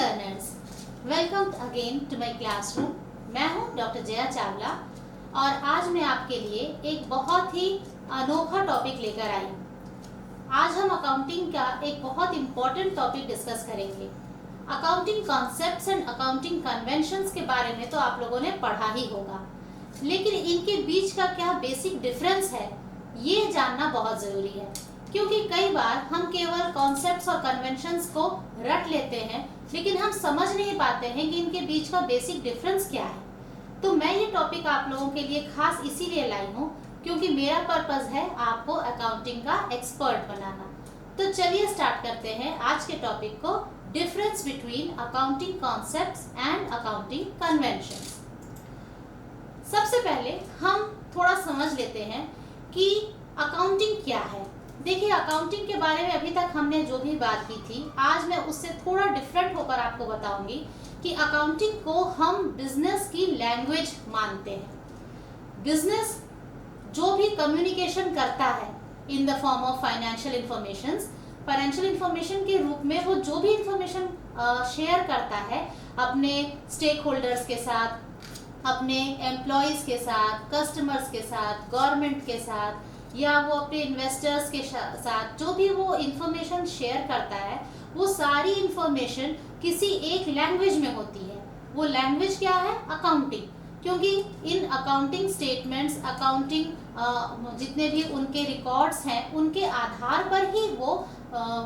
learners, welcome again to my classroom. मैं हूँ doctor Jaya Chawla और आज मैं आपके लिए एक बहुत ही अनोखा टॉपिक लेकर आई हूँ। आज हम अकाउंटिंग का एक बहुत इम्पोर्टेंट टॉपिक डिस्कस करेंगे। Accounting concepts and accounting conventions के बारे में तो आप लोगों ने पढ़ा ही होगा, लेकिन इनके बीच का क्या बेसिक डिफरेंस है ये जानना बहुत ज़रूरी है, क्योंकि कई बार हम केवल कॉन्सेप्ट्स और कन्वेंशंस को रट लेते हैं लेकिन हम समझ नहीं पाते हैं कि इनके बीच का बेसिक डिफरेंस क्या है। तो मैं ये टॉपिक आप लोगों के लिए खास इसीलिए लाई हूँ क्योंकि मेरा पर्पस है आपको अकाउंटिंग का एक्सपर्ट बनाना। तो चलिए स्टार्ट करते हैं आज के टॉपिक को, difference between accounting concepts and accounting conventions. सबसे पहले हम थोड़ा समझ लेते हैं कि अकाउंटिंग क्या है। देखिए, अकाउंटिंग के बारे में अभी तक हमने जो भी बात की थी, आज मैं उससे थोड़ा डिफरेंट होकर आपको बताऊंगी कि अकाउंटिंग को हम बिजनेस की लैंग्वेज मानते हैं। बिजनेस जो भी कम्युनिकेशन करता है in the form of financial information के रूप में, वो जो भी इंफॉर्मेशन शेयर करता है अपने स्टेक होल्डर्स के साथ, अपने एम्प्लॉयज़ के साथ, कस्टमर्स के साथ, गवर्नमेंट के साथ, या वो अपने इन्वेस्टर्स के साथ जो भी वो इंफॉर्मेशन शेयर करता है, वो सारी इंफॉर्मेशन किसी एक लैंग्वेज में होती है। वो लैंग्वेज क्या है? अकाउंटिंग। क्योंकि इन अकाउंटिंग स्टेटमेंट्स, अकाउंटिंग जितने भी उनके रिकॉर्ड्स हैं, उनके आधार पर ही वो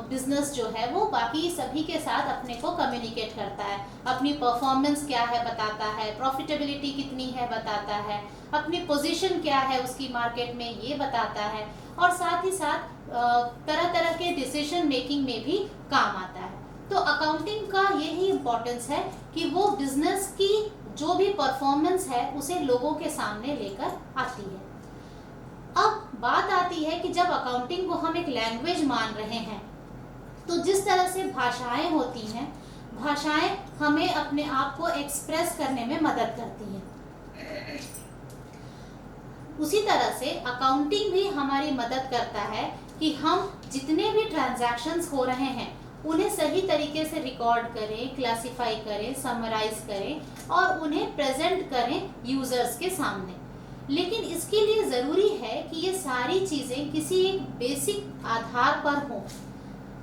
बिजनेस जो है वो बाकी सभी के साथ अपने को कम्युनिकेट करता है। अपनी परफॉर्मेंस क्या है बताता है, प्रॉफिटेबिलिटी कितनी है बताता है, अपनी पोजीशन क्या है उसकी मार्केट में ये बताता है, और साथ ही साथ तरह तरह के डिसीजन मेकिंग में भी काम आता है। तो अकाउंटिंग का यही इम्पोर्टेंस है कि वो बिजनेस की जो भी परफॉर्मेंस है उसे लोगों के सामने लेकर आती है। अब बात आती है कि जब अकाउंटिंग को हम एक लैंग्वेज मान रहे हैं, तो जिस तरह से भाषाएं होती हैं, भाषाएं हमें अपने आप को एक्सप्रेस करने में मदद करती हैं, उसी तरह से अकाउंटिंग भी हमारी मदद करता है कि हम जितने भी ट्रांजैक्शंस हो रहे हैं उन्हें सही तरीके से रिकॉर्ड करें, क्लासिफाई करें, समराइज करें और उन्हें प्रेजेंट करें यूजर्स के सामने। लेकिन इसके लिए ज़रूरी है कि ये सारी चीज़ें किसी एक बेसिक आधार पर हों।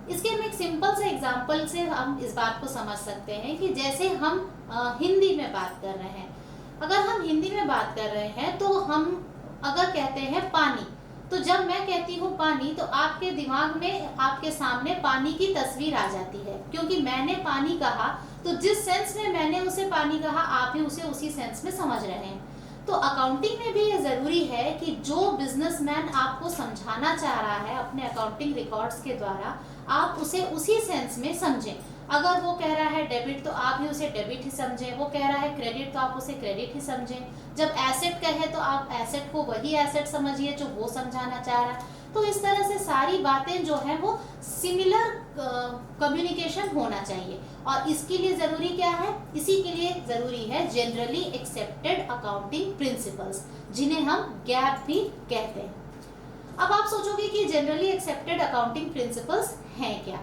इसके हम एक सिंपल से एग्जांपल से हम इस बात को समझ सकते हैं कि जैसे हम हिंदी में बात कर रहे हैं। अगर हम हिंदी में बात कर रहे हैं तो हम अगर कहते हैं पानी, तो जब मैं कहती हूँ पानी तो आपके दिमाग में, आपके सामने पानी की तस्वीर आ जाती है, क्योंकि मैंने पानी कहा तो जिस सेंस में मैंने उसे पानी कहा आप भी उसे उसी सेंस में समझ रहे हैं। तो अकाउंटिंग में भी ये ज़रूरी है कि जो बिजनेसमैन आपको समझाना चाह रहा है अपने अकाउंटिंग रिकॉर्ड्स के द्वारा, आप उसे उसी सेंस में समझें। अगर वो कह रहा है डेबिट तो आप भी उसे डेबिट ही समझें, वो कह रहा है क्रेडिट तो आप उसे क्रेडिट ही समझें, जब एसेट कहे तो आप एसेट को वही एसेट समझिए जो वो समझाना चाह रहा है। तो इस तरह से सारी बातें जो हैं वो सिमिलर कम्युनिकेशन होना चाहिए। और इसके लिए ज़रूरी क्या है? इसी के लिए ज़रूरी है जनरली एक्सेप्टेड अकाउंटिंग प्रिंसिपल्स, जिन्हें हम गैप भी कहते हैं। अब आप सोचोगे कि जनरली एक्सेप्टेड अकाउंटिंग प्रिंसिपल्स हैं क्या?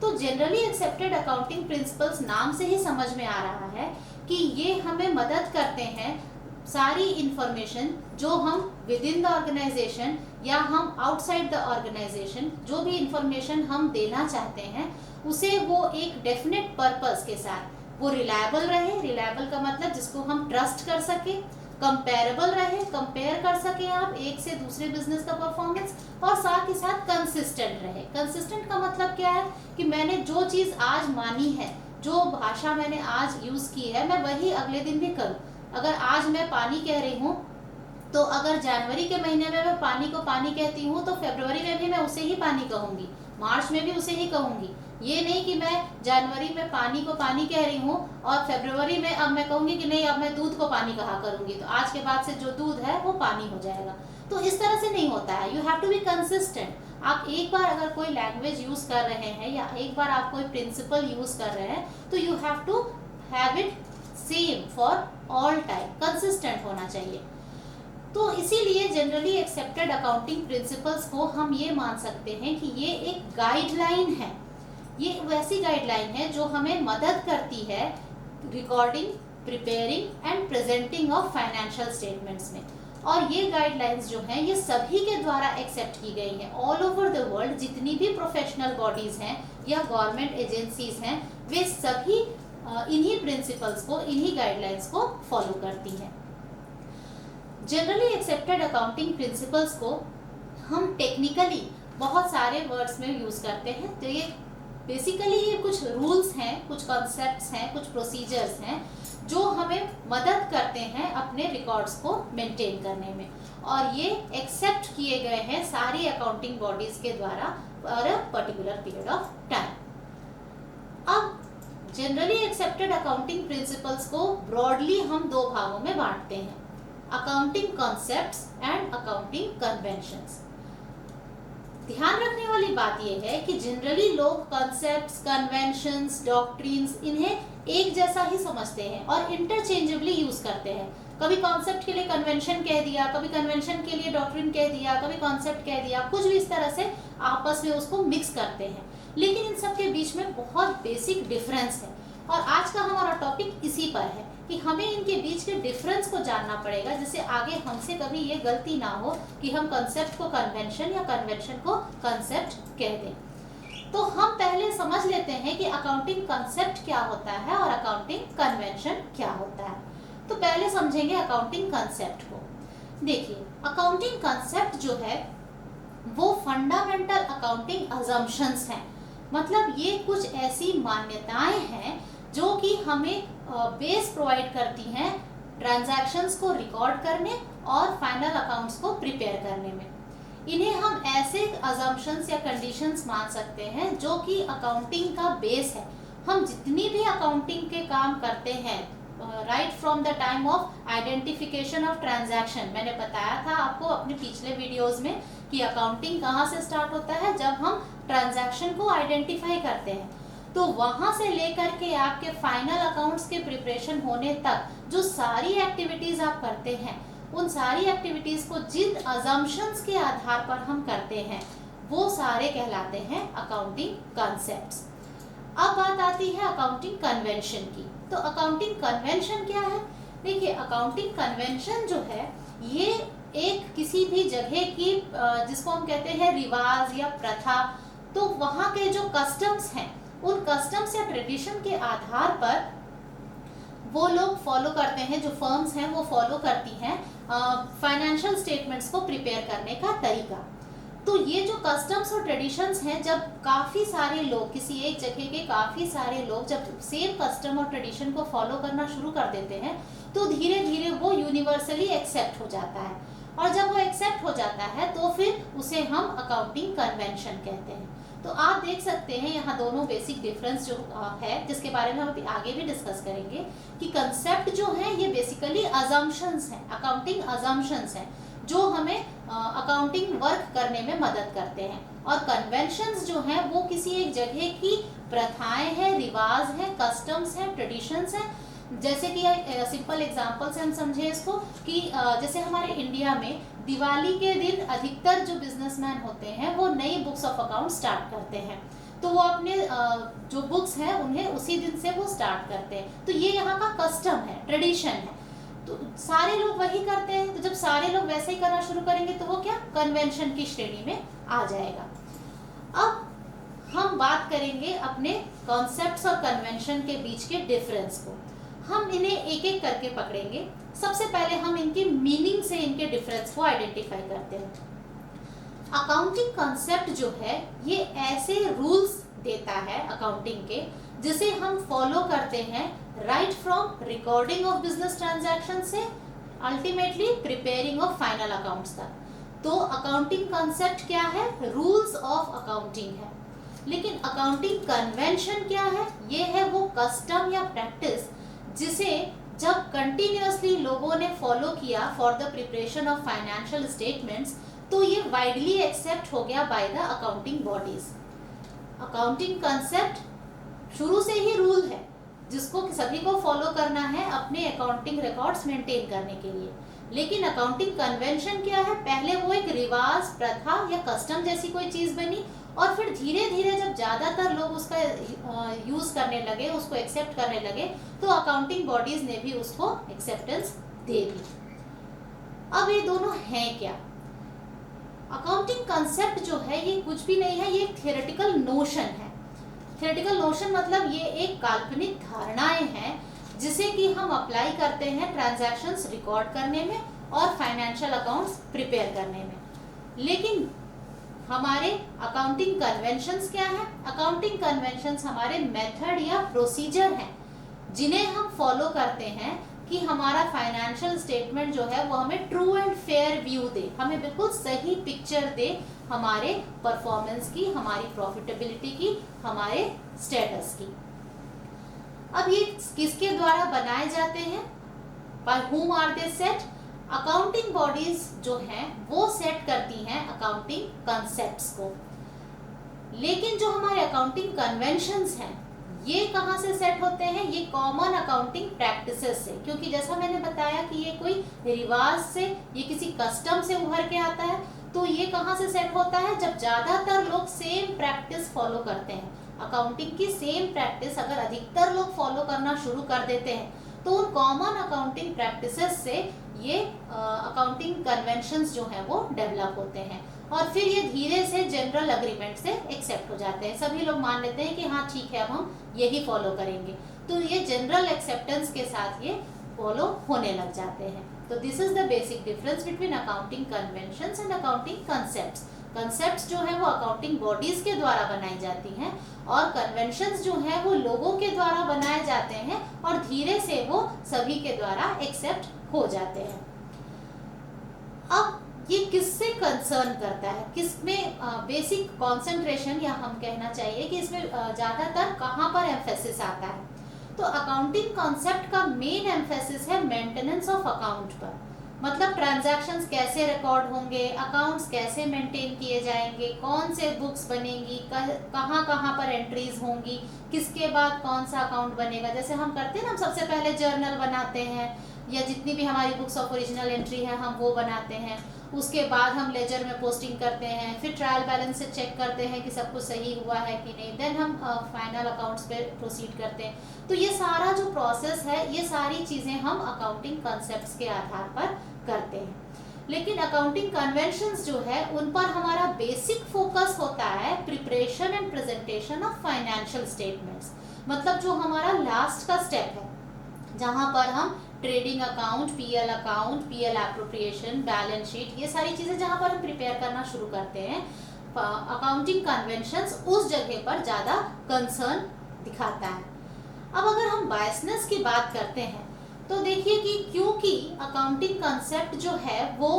तो जनरली एक्सेप्टेड अकाउंटिंग प्रिंसिपल्स नाम से ही समझ में आ रहा है कि ये हमें मदद करते हैं सारी इंफॉर्मेशन जो हम विद इन द ऑर्गेनाइजेशन या हम आउटसाइड द ऑर्गेनाइजेशन जो भी इंफॉर्मेशन हम देना चाहते हैं, उसे वो एक डेफिनेट पर्पस के साथ वो रिलायबल रहे। रिलायबल का मतलब जिसको हम ट्रस्ट कर सके, कंपेरेबल रहे, कंपेयर कर सके आप एक से दूसरे बिजनेस का परफॉर्मेंस, और साथ ही साथ कंसिस्टेंट रहे। कंसिस्टेंट का मतलब क्या है कि मैंने जो चीज़ आज मानी है, जो भाषा मैंने आज यूज़ की है, मैं वही अगले दिन भी करूँ। अगर आज मैं पानी कह रही हूँ तो अगर जनवरी के महीने में मैं पानी को पानी कहती हूँ तो फरवरी में भी मैं उसे ही पानी कहूँगी, मार्च में भी उसे ही कहूँगी। ये नहीं कि मैं जनवरी में पानी को पानी कह रही हूँ और फरवरी में अब मैं कहूँगी कि नहीं, अब मैं दूध को पानी कहा करूँगी, तो आज के बाद से जो दूध है वो पानी हो जाएगा। तो इस तरह से नहीं होता है। You have to be consistent. आप एक बार अगर कोई लैंग्वेज यूज़ कर रहे हैं या एक बार आप कोई प्रिंसिपल यूज़ कर रहे हैं तो you have to have it same for all time, consistent होना चाहिए। तो इसीलिए जनरली एक्सेप्टेड अकाउंटिंग प्रिंसिपल्स को हम ये मान सकते हैं कि ये एक गाइडलाइन है, ये वैसी गाइडलाइन है जो हमें मदद करती है recording, preparing and presenting of financial statements में। और ये गाइडलाइंस जो हैं ये सभी के द्वारा एक्सेप्ट की गई हैं ऑल ओवर द वर्ल्ड। जितनी भी प्रोफेशनल बॉडीज हैं या गवर्नमेंट एजेंसीज हैं वे सभी इन्हीं प्रिंसिपल्स को, इन्हीं गाइडलाइंस को फॉलो करती हैं। जनरली एक्सेप्टेड अकाउंटिंग प्रिंसिपल्स को हम टेक्निकली बहुत सारे वर्ड्स में यूज करते हैं। तो ये बेसिकली ये कुछ रूल्स हैं, कुछ कॉन्सेप्ट्स हैं, कुछ प्रोसीजर्स हैं जो हमें मदद करते हैं अपने रिकॉर्ड्स को मेंटेन करने में, और ये एक्सेप्ट किए गए हैं सारी अकाउंटिंग बॉडीज के द्वारा for a particular period of time. अब जनरली एक्सेप्टेड अकाउंटिंग प्रिंसिपल्स को ब्रॉडली हम दो भागों में बांटते हैं, accounting concepts and accounting conventions. ध्यान रखने वाली बात यह है कि जनरली लोग कॉन्सेप्ट्स, कन्वेंशंस, डॉक्ट्रिन्स इन्हें एक जैसा ही समझते हैं और इंटरचेंजेबली यूज करते हैं। कभी कॉन्सेप्ट के लिए कन्वेंशन कह दिया, कभी कन्वेंशन के लिए डॉक्ट्रिन कह दिया, कभी कॉन्सेप्ट कह दिया, कुछ भी इस तरह से आपस में उसको मिक्स करते हैं। लेकिन इन सब के बीच में बहुत बेसिक डिफरेंस है और आज का हमारा टॉपिक इसी पर है कि हमें इनके बीच के डिफरेंस को जानना पड़ेगा, जिससे आगे हमसे कभी ये गलती ना हो कि हम कॉन्सेप्ट को कन्वेंशन या कन्वेंशन को कॉन्सेप्ट कह दें। तो हम पहले समझ लेते हैं कि अकाउंटिंग कॉन्सेप्ट क्या होता है और अकाउंटिंग कन्वेंशन क्या होता है। तो पहले समझेंगे अकाउंटिंग कॉन्सेप्ट को। देखिए, अकाउंटिंग कॉन्सेप्ट जो है वो फंडामेंटल अकाउंटिंग अजम्पशंस हैं। मतलब ये कुछ ऐसी मान्यताएं हैं जो कि हमें बेस प्रोवाइड करती हैं ट्रांजैक्शंस को रिकॉर्ड करने और फाइनल अकाउंट्स को प्रिपेयर करने में। इन्हें हम ऐसे अजम्पशंस या कंडीशंस मान सकते हैं जो कि अकाउंटिंग का बेस है। हम जितनी भी अकाउंटिंग के काम करते हैं right from the time of identification of transaction, मैंने बताया था आपको अपने पिछले वीडियोस में कि अकाउंटिंग कहाँ से स्टार्ट होता है, जब हम ट्रांजैक्शन को आइडेंटिफाई करते हैं। तो वहां से लेकर के आपके फाइनल अकाउंट्स के प्रिपरेशन होने तक जो सारी एक्टिविटीज आप करते हैं, उन सारी एक्टिविटीज को जिन अजम्पशंस के आधार पर हम करते हैं वो सारे कहलाते हैं अकाउंटिंग कॉन्सेप्ट्स। अब बात आती है अकाउंटिंग कन्वेंशन की। तो अकाउंटिंग कन्वेंशन क्या है? देखिए, अकाउंटिंग कन्वेंशन जो है ये एक किसी भी जगह की जिसको हम कहते हैं रिवाज या प्रथा, तो वहाँ के जो कस्टम्स हैं उन कस्टम्स या ट्रेडिशन के आधार पर वो लोग फॉलो करते हैं, जो फर्म्स हैं वो फॉलो करती हैं फाइनेंशियल स्टेटमेंट्स को प्रिपेयर करने का तरीका। तो ये जो कस्टम्स और ट्रेडिशंस हैं, जब काफ़ी सारे लोग, किसी एक जगह के काफ़ी सारे लोग जब सेम कस्टम और ट्रेडिशन को फॉलो करना शुरू कर देते हैं तो धीरे धीरे वो यूनिवर्सली एक्सेप्ट हो जाता है, और जब वो एक्सेप्ट हो जाता है तो फिर उसे हम अकाउंटिंग कन्वेंशन कहते हैं। तो आप देख सकते हैं यहाँ दोनों बेसिक डिफरेंस जो है, जिसके बारे में हम अभी आगे भी डिस्कस करेंगे कि कंसेप्ट जो है ये बेसिकली अजम्पशंस हैं, अकाउंटिंग अजम्पशंस हैं जो हमें अकाउंटिंग वर्क करने में मदद करते हैं, और कन्वेंशंस जो हैं वो किसी एक जगह की प्रथाएं हैं, रिवाज हैं, कस्टम्स हैं, ट्रेडिशंस हैं। जैसे कि सिंपल एग्जांपल से हम समझे इसको कि जैसे हमारे इंडिया में दिवाली के दिन अधिकतर जो बिजनेसमैन होते हैं वो नई बुक्स ऑफ अकाउंट स्टार्ट करते हैं, तो वो अपने जो बुक्स हैं उन्हें उसी दिन से वो स्टार्ट करते हैं। तो ये यहाँ का कस्टम है, ट्रेडिशन है, तो सारे लोग वही करते हैं। तो जब सारे लोग वैसे ही करना शुरू करेंगे तो वो क्या कन्वेंशन की श्रेणी में आ जाएगा। अब हम बात करेंगे अपने कॉन्सेप्ट्स और कन्वेंशन के बीच के डिफरेंस को। हम इन्हें एक एक करके पकड़ेंगे। सबसे पहले हम इनकी मीनिंग से इनके डिफरेंस को आइडेंटिफाई करते हैं। अकाउंटिंग कॉन्सेप्ट जो है ये ऐसे रूल्स देता है अकाउंटिंग के जिसे हम फॉलो करते हैं right from recording of business transaction से ultimately preparing of final accounts तक। तो अकाउंटिंग कॉन्सेप्ट क्या है? रूल्स ऑफ अकाउंटिंग है। लेकिन अकाउंटिंग कन्वेंशन क्या है? ये है वो कस्टम या प्रैक्टिस जिसे जब कंटिन्यूअसली लोगों ने फॉलो किया for the preparation of financial statements तो ये वाइडली एक्सेप्ट हो गया by the accounting bodies. Accounting concept शुरू से ही रूल है जिसको सभी को फॉलो करना है अपने अकाउंटिंग रिकॉर्ड्स मेंटेन करने के लिए। लेकिन अकाउंटिंग कन्वेंशन क्या है? पहले वो एक रिवाज, प्रथा या कस्टम जैसी कोई चीज बनी और फिर धीरे धीरे जब ज़्यादातर लोग उसका यूज़ करने लगे, उसको एक्सेप्ट करने लगे, तो अकाउंटिंग बॉडीज़ ने भी उसको एक्सेप्टेंस दे दी। अब ये दोनों हैं क्या? अकाउंटिंग कंसेप्ट जो है ये कुछ भी नहीं है, ये एक थियोरेटिकल नोशन है। थियोरेटिकल नोशन मतलब ये एक काल्पनिक धारणाएं हैं जिसे कि हम अप्लाई करते हैं ट्रांजैक्शंस रिकॉर्ड करने में और फाइनेंशियल अकाउंट्स प्रिपेयर करने में। लेकिन हमारे अकाउंटिंग कन्वेंशंस क्या है? अकाउंटिंग कन्वेंशंस हमारे मेथड या प्रोसीजर हैं जिन्हें हम फॉलो करते हैं कि हमारा फाइनेंशियल स्टेटमेंट जो है वो हमें ट्रू एंड फेयर व्यू दे, हमें बिल्कुल सही पिक्चर दे हमारे परफॉर्मेंस की, हमारी प्रॉफिटेबिलिटी की, हमारे स्टेटस की। अब ये किसके द्वारा बनाए जाते हैं? By whom are they set? Accounting bodies जो हैं वो सेट करती हैं अकाउंटिंग कॉन्सेप्ट्स को। लेकिन जो हमारे अकाउंटिंग कन्वेंशंस हैं ये कहाँ से सेट होते हैं? ये कॉमन अकाउंटिंग प्रैक्टिसेस से, क्योंकि जैसा मैंने बताया कि ये कोई रिवाज से, ये किसी कस्टम से उभर के आता है। तो ये कहाँ से सेट होता है? जब ज़्यादातर लोग सेम प्रैक्टिस फॉलो करते हैं। अकाउंटिंग की सेम प्रैक्टिस अगर अधिकतर लोग फॉलो करना शुरू कर देते हैं तो उन कॉमन अकाउंटिंग प्रैक्टिसेस से ये अकाउंटिंग कन्वेंशंस जो हैं वो डेवलप होते हैं और फिर ये धीरे से जनरल अग्रीमेंट से एक्सेप्ट हो जाते हैं। सभी लोग मान लेते हैं कि हाँ ठीक है, अब हम यही फॉलो करेंगे, तो ये जनरल एक्सेप्टेंस के साथ ये फॉलो होने लग जाते हैं। तो this is the basic difference between accounting conventions and accounting concepts. Concepts जो है वो अकाउंटिंग बॉडीज के द्वारा बनाई जाती हैं और कन्वेंशंस जो है वो लोगों के द्वारा बनाए जाते हैं और धीरे से वो सभी के द्वारा एक्सेप्ट हो जाते हैं। अब ये किससे कंसर्न करता है, किसमें बेसिक कंसंट्रेशन, या हम कहना चाहिए कि इसमें ज़्यादातर कहाँ पर एम्फेसिस आता है? तो अकाउंटिंग कॉन्सेप्ट का मेन एम्फेसिस है मेंटेनेंस ऑफ अकाउंट पर। मतलब ट्रांजैक्शंस कैसे रिकॉर्ड होंगे, अकाउंट्स कैसे मेंटेन किए जाएंगे, कौन से बुक्स बनेंगी, कहाँ कहाँ पर एंट्रीज होंगी, किसके बाद कौन सा अकाउंट बनेगा। जैसे हम करते हैं ना, हम सबसे पहले जर्नल बनाते हैं या जितनी भी हमारी बुक्स ऑफ ओरिजिनल एंट्री है हम वो बनाते हैं, उसके बाद हम लेजर में पोस्टिंग करते हैं, फिर ट्रायल बैलेंस से चेक करते हैं कि सब कुछ सही हुआ है कि नहीं, देन हम फाइनल अकाउंट्स पे प्रोसीड करते हैं। तो ये सारा जो प्रोसेस है, ये सारी चीज़ें हम अकाउंटिंग कॉन्सेप्ट्स के आधार पर करते हैं। लेकिन अकाउंटिंग कन्वेंशंस जो है उन पर हमारा बेसिक फोकस होता है preparation and presentation of financial statements. मतलब जो हमारा लास्ट का स्टेप है जहाँ पर हम trading account, PL account, PL appropriation, balance sheet, ये सारी चीज़ें जहाँ पर हम प्रिपेयर करना शुरू करते हैं, अकाउंटिंग कन्वेंशंस उस जगह पर ज़्यादा कंसर्न दिखाता है। अब अगर हम बायसनेस की बात करते हैं तो देखिए कि क्योंकि अकाउंटिंग कंसेप्ट जो है वो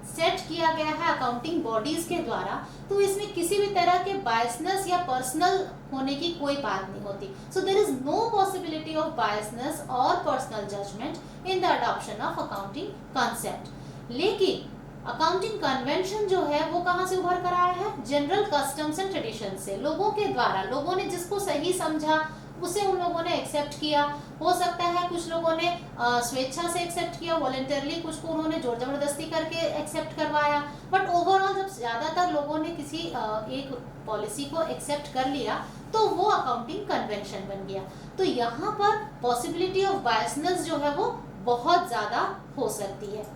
सेट किया गया है अकाउंटिंग बॉडीज के द्वारा, तो इसमें किसी भी तरह के बायसनेस या पर्सनल होने की कोई बात नहीं होती। So there is no possibility of biasness और personal judgement in the adoption of accounting concept. लेकिन अकाउंटिंग कन्वेंशन जो है वो कहाँ से उभर कर आया है? जनरल कस्टम्स एंड ट्रेडिशन से, लोगों के द्वारा, लोगों ने जिसको सही समझा उसे उन लोगों ने एक्सेप्ट किया। हो सकता है कुछ लोगों ने स्वेच्छा से एक्सेप्ट किया, वॉलंटरली, कुछ को उन्होंने जोर जबरदस्ती करके एक्सेप्ट करवाया, बट ओवरऑल जब ज़्यादातर लोगों ने किसी एक पॉलिसी को एक्सेप्ट कर लिया तो वो अकाउंटिंग कन्वेंशन बन गया। तो यहाँ पर पॉसिबिलिटी ऑफ बायसनेस जो है वो बहुत ज़्यादा हो सकती है।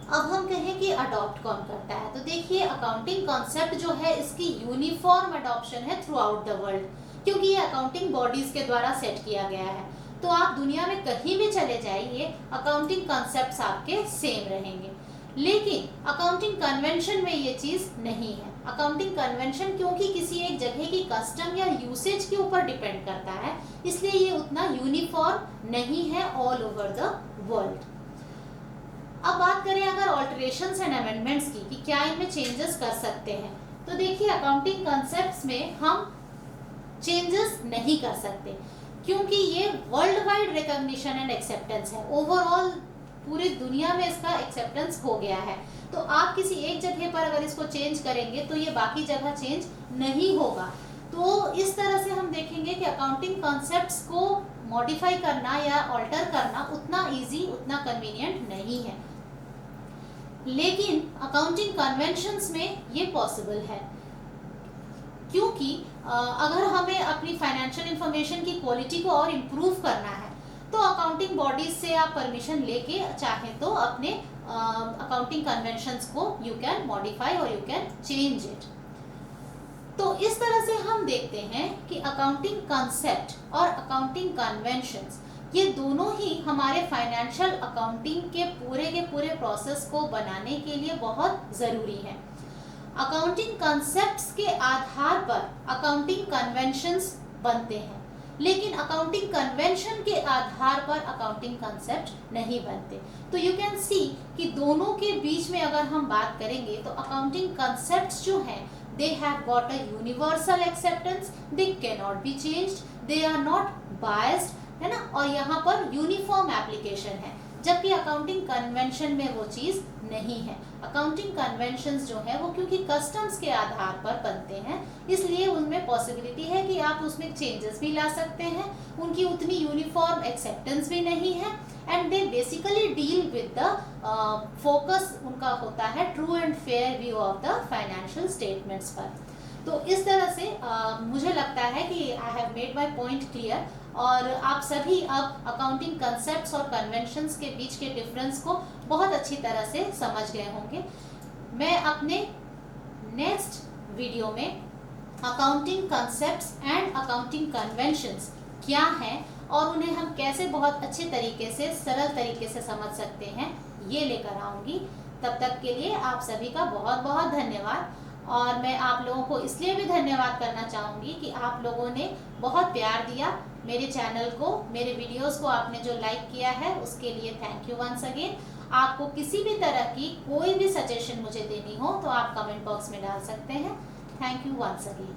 अब हम कहें कि अडॉप्ट कौन करता है, तो देखिए अकाउंटिंग कॉन्सेप्ट जो है इसकी यूनिफॉर्म अडॉप्शन है थ्रू आउट द वर्ल्ड, क्योंकि ये अकाउंटिंग बॉडीज के द्वारा सेट किया गया है। तो आप दुनिया में कहीं भी चले जाइए, अकाउंटिंग कॉन्सेप्ट्स आपके सेम रहेंगे। लेकिन अकाउंटिंग कन्वेंशन में ये चीज़ नहीं है। अकाउंटिंग कन्वेंशन क्योंकि किसी एक जगह की कस्टम या यूसेज के ऊपर डिपेंड करता है, इसलिए ये उतना यूनिफॉर्म नहीं है ऑल ओवर द वर्ल्ड। अब बात करें अगर ऑल्टरेशंस एंड अमेंडमेंट्स की कि क्या इनमें चेंजेस कर सकते हैं, तो देखिए अकाउंटिंग कॉन्सेप्ट्स में हम चेंजेस नहीं कर सकते क्योंकि ये world wide recognition and acceptance है। ओवरऑल पूरी दुनिया में इसका एक्सेप्टेंस हो गया है। तो आप किसी एक जगह पर अगर इसको चेंज करेंगे तो ये बाकी जगह चेंज नहीं होगा। तो इस तरह से हम देखेंगे कि अकाउंटिंग कॉन्सेप्ट्स को मॉडिफाई करना या ऑल्टर करना उतना ईजी, उतना कन्वीनियंट नहीं है। लेकिन अकाउंटिंग कन्वेंशंस में ये पॉसिबल है, क्योंकि अगर हमें अपनी फाइनेंशियल इंफॉर्मेशन की क्वालिटी को और इम्प्रूव करना है तो अकाउंटिंग बॉडीज से आप परमिशन लेके चाहे तो अपने अकाउंटिंग कन्वेंशंस को यू कैन मॉडिफाई और यू कैन चेंज इट। तो इस तरह से हम देखते हैं कि अकाउंटिंग कंसेप्ट और अकाउंटिंग कन्वेंशंस ये दोनों ही हमारे फाइनेंशियल अकाउंटिंग के पूरे प्रोसेस को बनाने के लिए बहुत ज़रूरी है। अकाउंटिंग कंसेप्ट्स के आधार पर अकाउंटिंग कन्वेंशंस बनते हैं, लेकिन अकाउंटिंग कन्वेंशन के आधार पर अकाउंटिंग कंसेप्ट नहीं बनते। तो यू कैन सी कि दोनों के बीच में अगर हम बात करेंगे तो अकाउंटिंग कंसेप्ट्स जो हैं they have got a universal acceptance, they can not be changed, they are not biased, है ना, और यहाँ पर यूनिफॉर्म एप्लीकेशन है, जबकि अकाउंटिंग कन्वेंशन में वो चीज़ नहीं है। अकाउंटिंग कन्वेंशंस जो है वो क्योंकि कस्टम्स के आधार पर बनते हैं, इसलिए उनमें पॉसिबिलिटी है कि आप उसमें चेंजेस भी ला सकते हैं, उनकी उतनी यूनिफॉर्म एक्सेप्टेंस भी नहीं है, and they basically deal with the focus उनका होता है true and fair view of the financial statements पर। तो इस तरह से मुझे लगता है कि I have made my point clear, और आप सभी अब अकाउंटिंग कंसेप्ट्स और कन्वेंशंस के बीच के डिफरेंस को बहुत अच्छी तरह से समझ गए होंगे। मैं अपने नेक्स्ट वीडियो में accounting concepts and accounting conventions क्या हैं और उन्हें हम कैसे बहुत अच्छे तरीके से, सरल तरीके से समझ सकते हैं, ये लेकर आऊँगी। तब तक के लिए आप सभी का बहुत बहुत धन्यवाद। और मैं आप लोगों को इसलिए भी धन्यवाद करना चाहूँगी कि आप लोगों ने बहुत प्यार दिया मेरे चैनल को, मेरे वीडियोस को आपने जो लाइक किया है उसके लिए थैंक यू वंस अगेन। आपको किसी भी तरह की कोई भी सजेशन मुझे देनी हो तो आप कमेंट बॉक्स में डाल सकते हैं। Thank you once again.